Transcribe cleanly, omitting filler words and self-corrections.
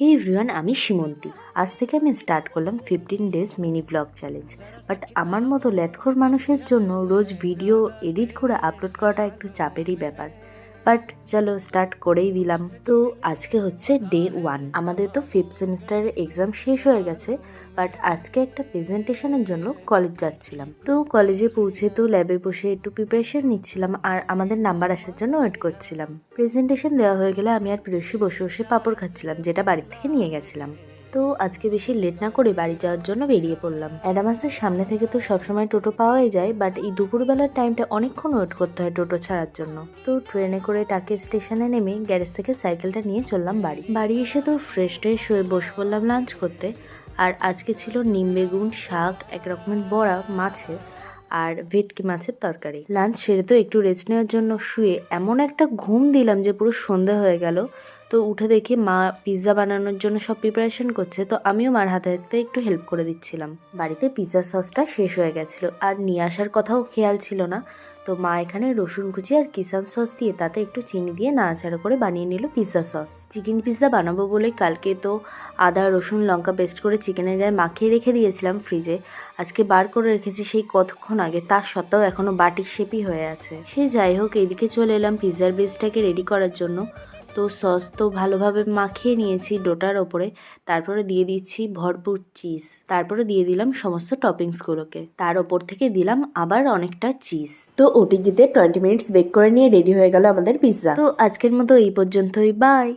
হে everyone, আমি সীমন্তী। আজ থেকে আমি স্টার্ট করলাম 15 days mini blog challenge. But আমার মতো ল্যাথখোর মানুষের জন্য রোজ ভিডিও এডিট করে আপলোড করাটা একটু চাপেরই ব্যাপার। বাট চলো স্টার্ট করেই দিলাম। তো আজকে হচ্ছে ডে 1। আমাদের তো 5th সেমিস্টারের এক্সাম শেষ হয়ে গেছে, বাট আজকে একটা প্রেজেন্টেশনের জন্য কলেজ যাচ্ছিলাম। তো কলেজে পৌঁছে তো ল্যাবে বসে একটু প্রিপারেশন নিচ্ছিলাম আর আমাদের নাম্বার আসার জন্য ওয়েট করছিলাম। প্রেজেন্টেশন দেওয়া হয়ে গেলে আমি আর প্রেয়সী বসে বসে পাঁপড় খাচ্ছিলাম, যেটা বাড়ি থেকে নিয়ে গেছিলাম। তো আজকে বেশি লেট না করে বাড়ি যাওয়ার জন্য বেরিয়ে পড়লাম। অ্যাডামাসের সামনে থেকে তো সবসময় টোটো পাওয়াই যায়, বাট এই দুপুরবেলার টাইমটা অনেকক্ষণ ওয়েট করতে হয় টোটো ছাড়ার জন্য। তো ট্রেনে করে টাকি স্টেশনে নেমে গ্যারেজ থেকে সাইকেলটা নিয়ে চললাম বাড়ি এসে তো ফ্রেশ হয়ে বসে পড়লাম লাঞ্চ করতে। আর আজকে ছিল নিম বেগুন, শাক, এক রকমের বড়া, মাছে আর ভেটকি মাছের তরকারি। লাঞ্চ সেরে তো একটু রেস্ট নেওয়ার জন্য শুয়ে এমন একটা ঘুম দিলাম যে পুরো সন্ধে হয়ে গেল। তো উঠে দেখি মা পিৎজা বানানোর জন্য সব প্রিপারেশন করছে, তো আমিও মার হাতে হাতে একটু হেল্প করে দিচ্ছিলাম। বাড়িতে পিৎজা সসটা শেষ হয়ে গেছিলো আর নিয়ে আসার কথাও খেয়াল ছিল না। তো মা এখানে রসুন কুচি আর কিষান সস দিয়ে তাতে একটু চিনি দিয়ে নাড়াচাড়া করে বানিয়ে নিল পিৎজা সস। চিকেন পিৎজা বানাবো বলে কালকে তো আদা রসুন লঙ্কা পেস্ট করে চিকেনের গায়ে মাখিয়ে রেখে দিয়েছিলাম ফ্রিজে। আজকে বার করে রেখেছি সেই কতক্ষণ আগে, তার সত্ত্বেও এখনো বাটির শেপই হয়ে আছে। সে যাই হোক, এইদিকে চলে এলাম পিৎজার বেসটাকে রেডি করার জন্য। তো সস তো ভালোভাবে মাখিয়ে নিয়েছি ডোটার ওপরে, তারপরে দিয়ে দিচ্ছি ভরপুর চিজ, তারপরে দিয়ে দিলাম সমস্ত টপিংসগুলোকে, তার ওপর থেকে দিলাম আবার অনেকটা চিজ। তো ওটিজিতে 20 মিনিটস বেক করে নিয়ে রেডি হয়ে গেল আমাদের পিৎজা। তো আজকের মতো এই পর্যন্তই, বাই।